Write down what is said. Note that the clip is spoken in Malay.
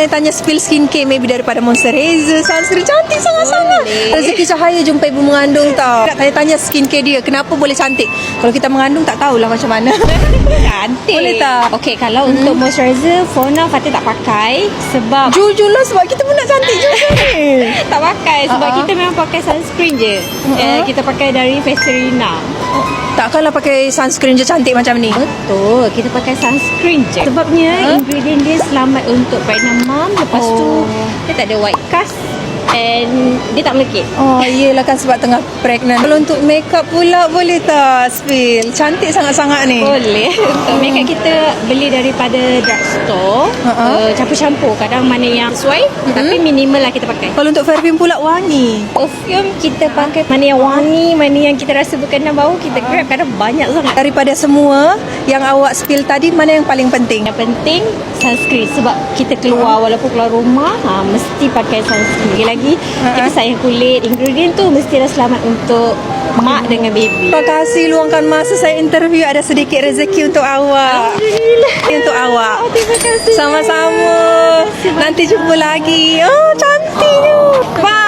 tanya spill skincare maybe daripada Moisturizer, sunscreen. Cantik sangat-sangat. Rezeki Cahaya jumpa ibu mengandung tau. Nak tanya-tanya skincare dia, kenapa boleh cantik? Kalau kita mengandung tak tahulah macam mana. Cantik. Boleh tak? Okey, kalau untuk moisturizer for now Fatih tak pakai sebab Jujur lah, sebab kita pun nak cantik juga ni. tak pakai sebab kita memang pakai sunscreen je. Kita pakai dari Festerina. Takkanlah pakai sunscreen je cantik macam ni. Betul, kita pakai sunscreen je. Sebabnya ingredient dia selamat untuk pregnant mom. Lepas tu dia tak ada white cast and dia tak melekit. Oh, iyalah kan sebab tengah pregnant. Kalau untuk makeup pula boleh tak spill? Cantik sangat-sangat ni. Boleh. Untuk makeup kita beli daripada drugstore. Campur-campur. Kadang mana yang sesuai tapi minimal lah kita pakai. Kalau untuk perfume pula wangi. Perfume kita pakai mana yang wangi, mana yang kita rasa berkenan bau, kita grab. Kadang banyak sangat. Daripada semua yang awak spill tadi, mana yang paling penting? Yang penting sunscreen. Sebab kita keluar walaupun keluar rumah mesti pakai sunscreen. Lagi kita sayang kulit. Ingredient tu mestilah selamat untuk mak dengan baby. Terima kasih luangkan masa saya interview. Ada sedikit rezeki untuk awak. Alhamdulillah. Untuk awak. Terima kasih. Sama-sama. Nanti jumpa lagi. Oh, cantik tu. Bye.